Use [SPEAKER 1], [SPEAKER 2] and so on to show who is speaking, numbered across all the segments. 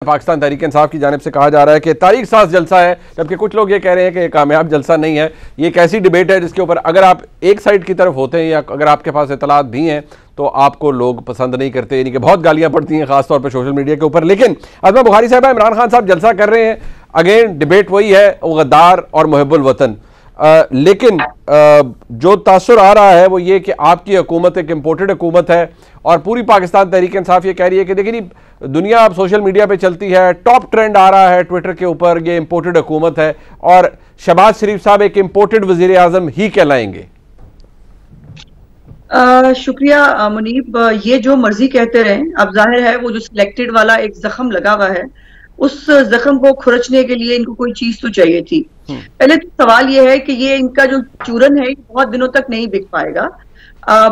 [SPEAKER 1] पाकिस्तान तहरीक इंसाफ की जानिब से कहा जा रहा है कि तारीख साज जलसा है, जबकि कुछ लोग ये कह रहे हैं कि कामयाब जलसा नहीं है। ये एक ऐसी डिबेट है जिसके ऊपर अगर आप एक साइड की तरफ होते हैं या अगर आपके पास इतलात भी हैं तो आपको लोग पसंद नहीं करते, यानी कि बहुत गालियां पड़ती हैं खासतौर पर सोशल मीडिया के ऊपर। लेकिन अज़मा बुखारी साहब, इमरान खान साहब जलसा कर रहे हैं, अगेन डिबेट वही है, वो गद्दार और मुहिब्बुल वतन। लेकिन जो तासुर आ रहा है वो ये कि आपकी हुकूमत एक इम्पोर्टेड हुकूमत है और पूरी पाकिस्तान तहरीक इंसाफ ये कह रही है कि देखिए दुनिया अब सोशल मीडिया पे चलती है, टॉप ट्रेंड आ रहा है ट्विटर के ऊपर, ये इम्पोर्टेड हुकूमत है और शहबाज शरीफ साहब एक इम्पोर्टेड वजीर आजम ही कहलाएंगे।
[SPEAKER 2] शुक्रिया मुनीब, ये जो मर्जी कहते रहें, अब जाहिर है वो जो सिलेक्टेड वाला एक जख्म लगा हुआ है, उस जख्म को खुरचने के लिए इनको कोई चीज तो चाहिए थी। पहले तो सवाल ये है कि ये इनका जो चूरन है बहुत दिनों तक नहीं बिक पाएगा।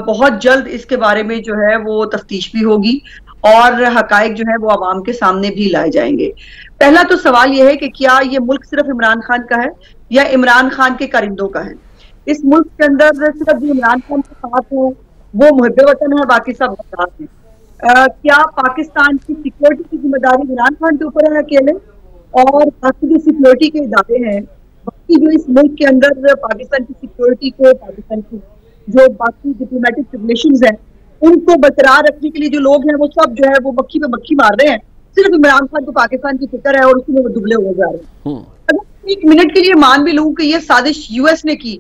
[SPEAKER 2] बहुत जल्द इसके बारे में जो है वो तफ्तीश भी होगी और हकायक जो है वो आवाम के सामने भी लाए जाएंगे। पहला तो सवाल ये है कि क्या ये मुल्क सिर्फ इमरान खान का है या इमरान खान के कारिंदों का है। इस मुल्क के अंदर सिर्फ जो इमरान खान के साथ है वो मुहिब्बे वतन है, बाकी सब गद्दार हैं। क्या पाकिस्तान की सिक्योरिटी की जिम्मेदारी इमरान खान के ऊपर है अकेले, और बाकी जो सिक्योरिटी के इदारे हैं, बाकी जो इस मुल्क के अंदर पाकिस्तान की सिक्योरिटी को, पाकिस्तान की जो बाकी डिप्लोमेटिक रिलेशंस हैं उनको बरकरार रखने के लिए जो लोग हैं वो सब जो है वो मक्खी पे मक्खी मार रहे हैं। सिर्फ इमरान खान को पाकिस्तान की फिक्र है और उसमें वो दुबले हो जा रहे हैं। अगर एक मिनट के लिए मान भी लूं कि ये साजिश यूएस ने की,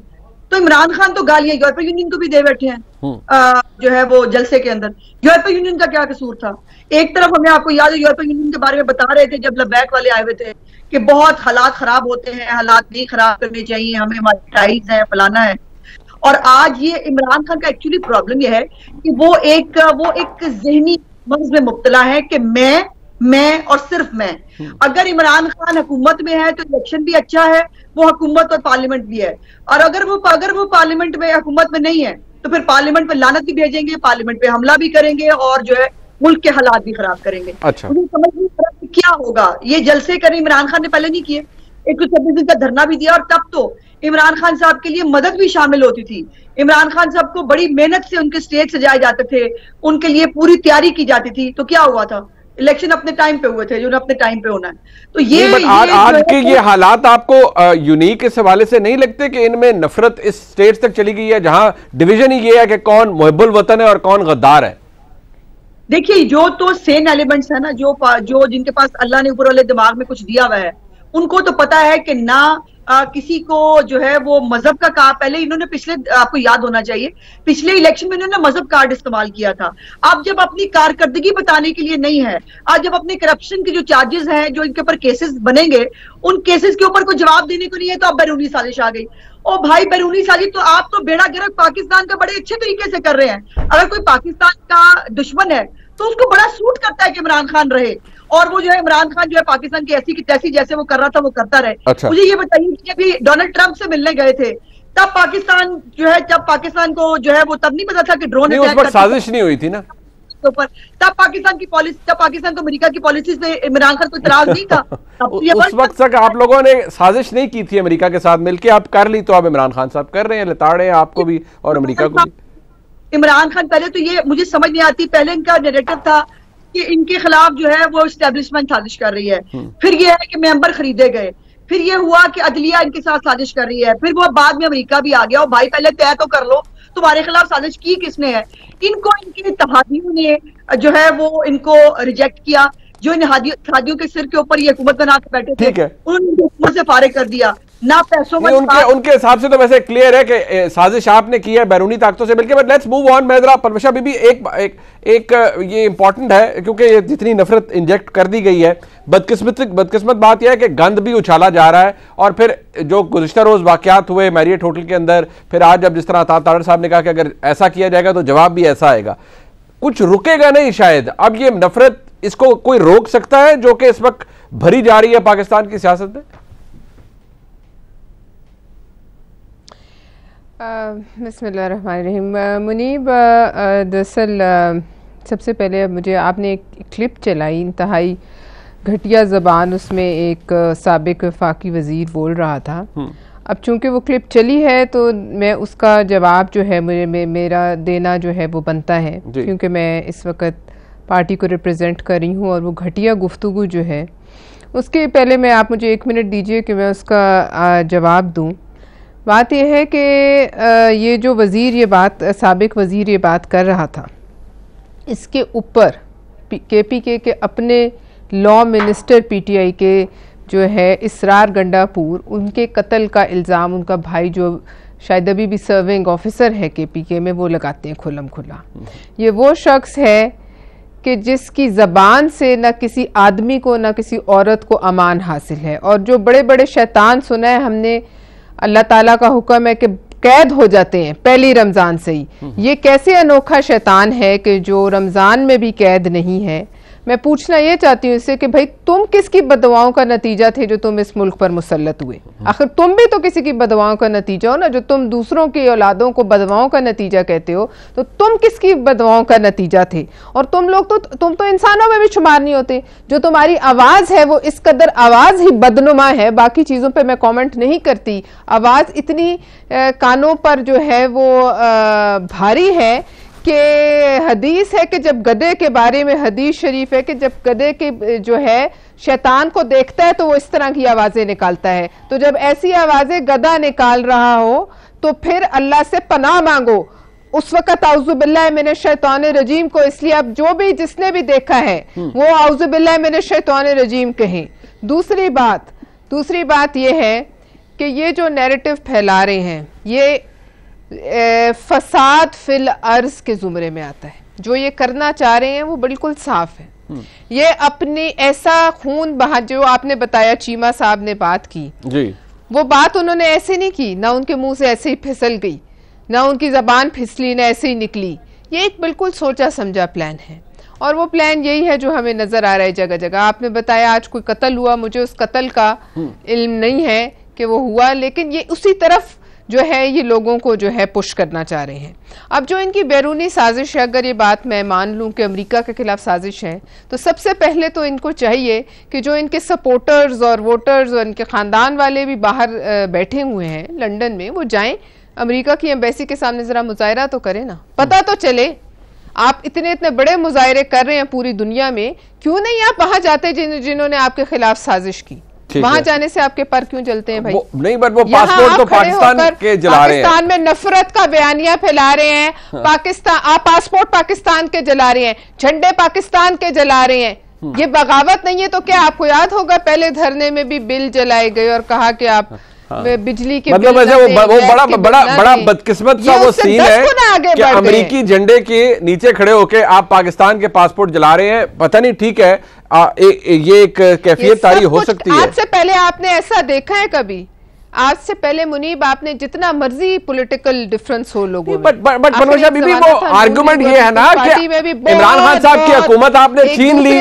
[SPEAKER 2] तो इमरान खान तो गालियां यूरोपीय यूनियन को भी दे बैठे हैं जो है वो जलसे के अंदर। यूरोपीय यूनियन का क्या कसूर था? एक तरफ हमें, आपको याद है, यूरोपीय यूनियन के बारे में बता रहे थे जब लबैक वाले आए हुए थे कि बहुत हालात खराब होते हैं, हालात नहीं खराब करने चाहिए, हमें हमारी टाइज है, फलाना है। और आज ये इमरान खान का एक्चुअली प्रॉब्लम यह है कि वो एक जहनी मर्ज में मुब्तला है कि मैं और सिर्फ मैं। अगर इमरान खान हुकूमत में है तो इलेक्शन भी अच्छा है, वो हुकूमत और पार्लियामेंट भी है। और अगर वो पार्लियामेंट में, हुकूमत में नहीं है तो फिर पार्लियामेंट पे लानत भी भेजेंगे, पार्लियामेंट पे हमला भी करेंगे और जो है मुल्क के हालात भी खराब करेंगे।
[SPEAKER 1] अच्छा,
[SPEAKER 2] मुझे समझ नहीं आ रहा क्या होगा। ये जलसे करें, इमरान खान ने पहले नहीं किए, 126 दिन का धरना भी दिया और तब तो इमरान खान साहब के लिए मदद भी शामिल होती थी। इमरान खान साहब को बड़ी मेहनत से उनके स्टेज सजाए जाते थे, उनके लिए पूरी तैयारी की जाती थी। तो क्या हुआ था? इलेक्शन अपने टाइम पे हुए थे जो अपने टाइम पे होना है। तो ये
[SPEAKER 1] आज के ये हालात आपको यूनिक इस हवाले से नहीं लगते कि इनमें नफरत इस स्टेज तक चली गई है जहां डिवीजन ही ये है कि कौन मुहिब्बुल वतन है और कौन गद्दार है?
[SPEAKER 2] देखिए, जो तो सेन एलिमेंट्स है ना, जो जिनके पास अल्लाह ने ऊपर वाले दिमाग में कुछ दिया हुआ है, उनको तो पता है कि ना किसी को जो है वो मजहब का कहा। पहले इन्होंने पिछले, आपको याद होना चाहिए, पिछले इलेक्शन में इन्होंने मजहब कार्ड इस्तेमाल किया था। अब जब अपनी कारकर्दगी बताने के लिए नहीं है, आज जब अपने करप्शन के जो चार्जेस हैं, जो इनके ऊपर केसेस बनेंगे, उन केसेस के ऊपर कोई जवाब देने को नहीं है, तो अब बैरूनी साजिश आ गई। ओ भाई, बैरूनी साजिश तो आप तो बेड़ा गर्क पाकिस्तान का बड़े अच्छे तरीके से कर रहे हैं। अगर कोई पाकिस्तान का दुश्मन है तो उसको बड़ा सूट करता है कि इमरान खान रहे, और वो जो है इमरान खान जो है पाकिस्तान की ऐसी की तैसी जैसे वो कर रहा था वो करता रहे।
[SPEAKER 1] अच्छा।
[SPEAKER 2] मुझे ये बताइए कि जब डोनाल्ड ट्रंप से मिलने गए थे तब पाकिस्तान जो है, जब पाकिस्तान को जो है वो तब नहीं पता था कि ड्रोन
[SPEAKER 1] उस वक्त साजिश नहीं हुई थी ना
[SPEAKER 2] ऊपर, तब पाकिस्तान की पॉलिसी, तब पाकिस्तान को अमेरिका की पॉलिसी पे इमरान खान को इतराज नहीं था।
[SPEAKER 1] उस वक्त तक आप लोगों ने साजिश नहीं की थी अमेरिका के साथ मिलकर, आप कर ली तो अब इमरान खान साहब कर रहे हैं, लताड़ रहे हैं आपको भी और अमेरिका को भी।
[SPEAKER 2] इमरान खान, पहले तो ये मुझे समझ नहीं आती, पहले इनका नैरेटिव था कि इनके खिलाफ जो है वो एस्टेब्लिशमेंट साजिश कर रही है, फिर ये है कि मेंबर खरीदे गए, फिर ये हुआ कि अदलिया इनके साथ साजिश कर रही है, फिर वो बाद में अमेरिका भी आ गया। और भाई पहले तय तो कर लो तुम्हारे खिलाफ साजिश की किसने है। इनको इनके इत्तेहादियों ने जो है वो इनको रिजेक्ट किया, जो इन इत्तेहादियों के सिर के ऊपर ये हुकूमत बना के बैठे थे, उन्होंने हुकूमत से फारिग कर दिया ना पैसों में।
[SPEAKER 1] उनके हिसाब से तो वैसे क्लियर है कि साजिश आपने की है बैरूनी ताकतों से मिलकर। But let's move on. मैं जरा परवशा बीबी, एक ये इंपॉर्टेंट है क्योंकि जितनी नफरत इंजेक्ट कर दी गई है, बदकिस्मत बात यह है कि गंद भी उछाला जा रहा है। और फिर जो गुज़िश्ता रोज वाकयात हुए मैरियट होटल के अंदर, फिर आज जब जिस तरह ताड़ साहब ने कहा कि अगर ऐसा किया जाएगा तो जवाब भी ऐसा आएगा, कुछ रुकेगा नहीं शायद। अब ये नफरत, इसको कोई रोक सकता है जो कि इस वक्त भरी जा रही है पाकिस्तान की सियासत में?
[SPEAKER 3] बिस्मिल्लाहिर्रहमानिर्रहीम। मुनीब, दरअसल सबसे पहले मुझे आपने एक क्लिप चलाई, इंतहाई घटिया ज़बान, उसमें एक साबिक वफाकी वज़ीर बोल रहा था। अब चूंकि वो क्लिप चली है तो मैं उसका जवाब जो है मेरा देना जो है वो बनता है, क्योंकि मैं इस वक्त पार्टी को रिप्रेजेंट कर रही हूँ और वो घटिया गुफ्तगू जो है उसके पहले मैं आप मुझे 1 मिनट दीजिए कि मैं उसका जवाब दूँ। बात यह है कि ये जो वज़ीर ये बात साबिक वज़ीर ये बात कर रहा था, इसके ऊपर KPK के अपने लॉ मिनिस्टर PTI के जो है इसरार गंडापुर, उनके कत्ल का इल्ज़ाम उनका भाई जो शायद अभी भी सर्विंग ऑफिसर है KPK में, वो लगाते हैं खुल्लम खुल्ला। ये वो शख्स है कि जिसकी ज़बान से न किसी आदमी को न किसी औरत को अमान हासिल है, और जो बड़े बड़े शैतान सुना है हमने, अल्लाह ताला का हुक्म है कि कैद हो जाते हैं पहली रमज़ान से ही। ये कैसे अनोखा शैतान है कि जो रमज़ान में भी कैद नहीं है। मैं पूछना ये चाहती हूँ इससे कि भाई तुम किसकी बदवाओं का नतीजा थे जो तुम इस मुल्क पर मुसल्लत हुए? आखिर तुम भी तो किसी की बदवाओं का नतीजा हो ना। जो तुम दूसरों की औलादों को बदवाओं का नतीजा कहते हो, तो तुम किसकी बदवाओं का नतीजा थे? और तुम तो इंसानों में भी शुमार नहीं होते। जो तुम्हारी आवाज़ है वो इस कदर आवाज़ ही बदनुमा है, बाकी चीज़ों पर मैं कॉमेंट नहीं करती। आवाज़ इतनी कानों पर जो है वो भारी है कि हदीस है कि जब गधे के बारे में हदीस शरीफ है कि जब गधे के जो है शैतान को देखता है तो वो इस तरह की आवाज़ें निकालता है। तो जब ऐसी आवाज़ें गधा निकाल रहा हो तो फिर अल्लाह से पनाह मांगो उस वक़्त औज़ु बिल्लाहि मिनश शैतानिर रजीम को। इसलिए अब जो भी जिसने भी देखा है वो औज़ु बिल्लाहि मिनश शैतानिर रजीम कहें। दूसरी बात ये है कि ये जो नैरेटिव फैला रहे हैं ये फसाद फिल अर्ज के जुमरे में आता है। जो ये करना चाह रहे हैं वो बिल्कुल साफ है। ये अपने ऐसा खून बहा, जो आपने बताया चीमा साहब ने बात की जी, वो बात उन्होंने ऐसे नहीं की, ना उनके मुंह से ऐसे ही फिसल गई, ना उनकी जबान फिसली, ना ऐसे ही निकली। ये एक बिल्कुल सोचा समझा प्लान है, और वो प्लान यही है जो हमें नजर आ रहा है जगह जगह। आपने बताया आज कोई कत्ल हुआ, मुझे उस कत्ल का इल्म नहीं है कि वो हुआ, लेकिन ये उसी तरफ जो है ये लोगों को जो है पुश करना चाह रहे हैं। अब जो इनकी बैरूनी साजिश है, अगर ये बात मैं मान लूँ कि अमेरिका के खिलाफ साजिश है, तो सबसे पहले तो इनको चाहिए कि जो इनके सपोर्टर्स और वोटर्स और इनके ख़ानदान वाले भी बाहर बैठे हुए हैं लंदन में, वो जाएं अमेरिका की एम्बेसी के सामने ज़रा मुजाहरा तो करें ना, पता तो चले। आप इतने बड़े मुजाहरे कर रहे हैं पूरी दुनिया में, क्यों नहीं आप वहाँ जाते जिन्होंने आपके खिलाफ साजिश की? वहां जाने से आपके पर क्यों जलते हैं भाई? नहीं, बट वो पासपोर्ट तो पाकिस्तान के जला रहे हैं। पाकिस्तान में नफरत का बयानिया फैला रहे हैं। पाकिस्तान आप पासपोर्ट पाकिस्तान के जला रहे हैं, झंडे पाकिस्तान के जला रहे हैं। ये बगावत नहीं है तो क्या? आपको याद होगा पहले धरने में भी बिल जलाए गए और कहा कि आप बिजली के मतलब ऐसे वो बड़ा बदकिस्मत सा वो सीन है कि अमेरिकी झंडे के नीचे खड़े होके आप पाकिस्तान के पासपोर्ट जला रहे हैं। पता नहीं, ठीक है ये एक कैफियत तारी हो सकती है। आज से पहले आपने ऐसा देखा है कभी? आज से पहले मुनीब आपने जितना मर्जी पॉलिटिकल डिफरेंस हो लोगों में, बट मनोजा बीबी वो आर्गुमेंट ये है ना कि इमरान खान साहब की हुकूमत आपने छीन ली,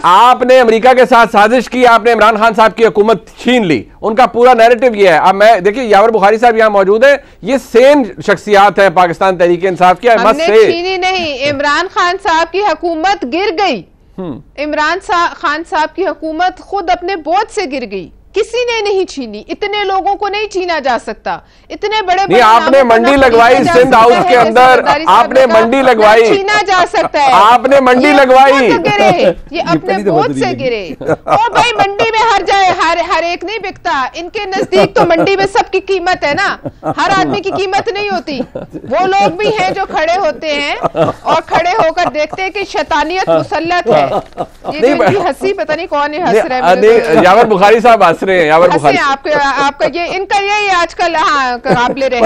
[SPEAKER 3] आपने अमेरिका के साथ साजिश की, आपने इमरान खान साहब की हुकूमत छीन ली, उनका पूरा नैरेटिव ये है। अब मैं देखिए यावर बुखारी साहब यहाँ मौजूद है, ये सेम शख्सियात है पाकिस्तान तहरीक इंसाफ की। छीनी नहीं, इमरान खान साहब की हुकूमत गिर गई। इमरान खान साहब की हुकूमत खुद अपने बोझ से गिर गई, किसी ने नहीं छीनी। इतने लोगों को नहीं छीना जा सकता। इतने बड़े आपने मंडी लगवाई सिंध हाउस के अंदर, आपने मंडी लगवाई, छीना जा सकता है, आपने मंडी लगवाई, ये अपने बोझ से गिरे। और भाई मंडी में हर जाए हर एक नहीं बिकता, इनके नजदीक तो मंडी में सबकी कीमत है ना, हर आदमी की कीमत नहीं होती। वो लोग भी हैं जो खड़े होते हैं और खड़े होकर देखते हैं कि शैतानियत मुसल्लत है। ये हंसी पता नहीं कौन हंस रहा है। यावर बुखारी साहब हंस रहे हैं। यावर बुखारी आपका ये इनका ये आजकल आप ले रहे हैं।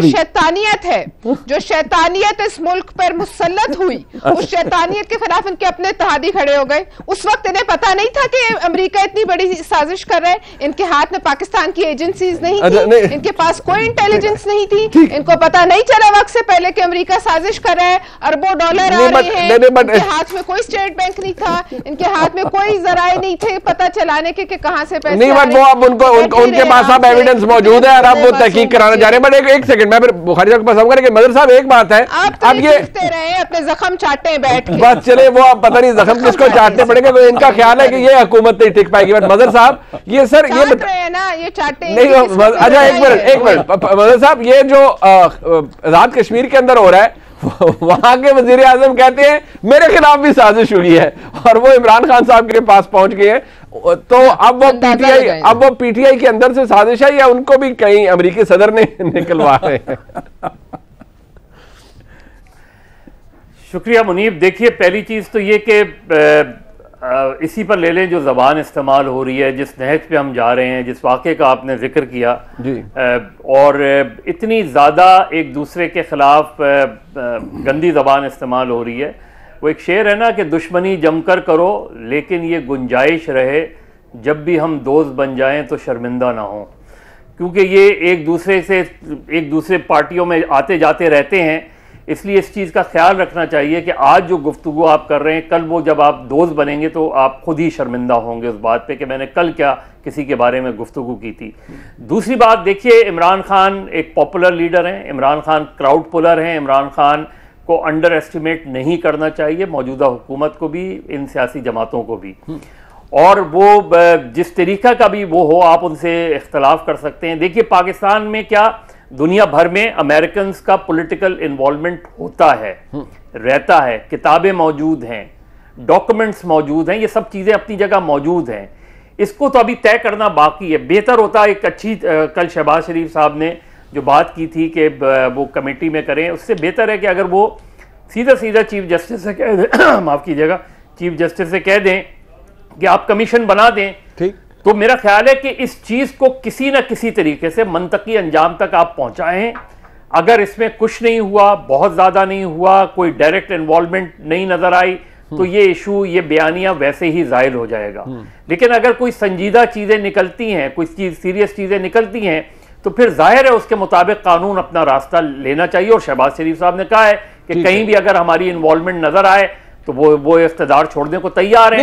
[SPEAKER 3] शैतानियत है, जो शैतानियत इस मुल्क पर मुसल्लत हुई, उस शैतानियत के खिलाफ इनके अपने इत्तेहादी खड़े हो गए। उस वक्त इन्हें पता नहीं था कि अमेरिका इतनी बड़ी साजिश कर रहा है। इनके हाथ में पाकिस्तान की एजेंसीज नहीं थी, इनके पास कोई इंटेलिजेंस नहीं थी, इनको पता नहीं चला वक्त से पहले कि अमेरिका साजिश कर रहा है, अरबों डॉलर आ रहे हैं। इनके हाथ में कोई स्टेट बैंक नहीं था, इनके हाथ में कोई जराए नहीं थे पता चलाने के कहां से पैसे नहीं। बट वो अब उनके पास अब एविडेंस मौजूद है और अब वो तहकीक कराना जा रहे हैं। बट एक सेकंड, मैं फिर बुखारी साहब को पसंद करेंगे। मदर साहब एक बात है, अब ये अपने जख्म चाटते हैं बैठ के, बस चले वो अब पता नहीं जख्म किसको चाटने पड़ेंगे, तो इनका ख्याल है कि ये हुकूमत नहीं टिक पाएगी। बट मदर साहब ये सर ये ना ये चाटते नहीं। अच्छा एक मिनट मदर साहब, ये जो आजाद कश्मीर के अंदर हो रहा है
[SPEAKER 1] वहां के वजीर आजम कहते हैं मेरे खिलाफ भी साजिश हुई है और वो इमरान खान साहब के पास पहुंच गए हैं। तो अब वो पीटीआई के अंदर से साजिश है या उनको भी कहीं अमेरिकी सदर ने निकलवा रहे हैं?
[SPEAKER 4] शुक्रिया मुनीब। देखिए, पहली चीज़ तो ये कि इसी पर ले लें जो ज़बान इस्तेमाल हो रही है, जिस नहज पे हम जा रहे हैं, जिस वाक़े का आपने जिक्र किया जी। और इतनी ज़्यादा एक दूसरे के ख़िलाफ़ गंदी ज़बान इस्तेमाल हो रही है। वो एक शेर है ना कि दुश्मनी जमकर करो लेकिन ये गुंजाइश रहे जब भी हम दोस्त बन जाएं तो शर्मिंदा ना हो, क्योंकि ये एक दूसरे पार्टियों में आते जाते रहते हैं। इसलिए इस चीज़ का ख्याल रखना चाहिए कि आज जो गुफ्तगू आप कर रहे हैं, कल वो जब आप दोस्त बनेंगे तो आप खुद ही शर्मिंदा होंगे उस बात पे कि मैंने कल क्या किसी के बारे में गुफ्तगू की थी। दूसरी बात देखिए, इमरान खान एक पॉपुलर लीडर हैं, इमरान खान क्राउड पुलर हैं। इमरान खान को अंडर एस्टिमेट नहीं करना चाहिए, मौजूदा हुकूमत को भी, इन सियासी जमातों को भी। और वो जिस तरीका का भी वो हो, आप उनसे इख्तलाफ कर सकते हैं। देखिए, पाकिस्तान में क्या दुनिया भर में अमेरिकन का पॉलिटिकल इन्वॉल्वमेंट होता है, रहता है, किताबें मौजूद हैं, डॉक्यूमेंट्स मौजूद हैं, ये सब चीज़ें अपनी जगह मौजूद हैं। इसको तो अभी तय करना बाकी है। बेहतर होता है एक अच्छी, कल शहबाज शरीफ साहब ने जो बात की थी कि वो कमेटी में करें, उससे बेहतर है कि अगर वो सीधा सीधा चीफ जस्टिस से कह दें माफ़ कीजिएगा, चीफ जस्टिस से कह दें कि आप कमीशन बना दें, ठीक, तो मेरा ख्याल है कि इस चीज़ को किसी न किसी तरीके से मंतकी अंजाम तक आप पहुंचाएं। अगर इसमें कुछ नहीं हुआ, बहुत ज़्यादा नहीं हुआ, कोई डायरेक्ट इन्वॉल्वमेंट नहीं नज़र आई, तो ये इशू, ये बयानियां वैसे ही ज़ाहिर हो जाएगा। लेकिन अगर कोई संजीदा चीज़ें निकलती हैं, कोई सीरियस चीज़ें निकलती हैं, तो फिर जाहिर है उसके मुताबिक कानून अपना रास्ता लेना चाहिए। और शहबाज शरीफ साहब ने कहा है कि कहीं भी अगर हमारी इन्वॉल्वमेंट नज़र आए तो वो इख्तिदार छोड़ने को तैयार है।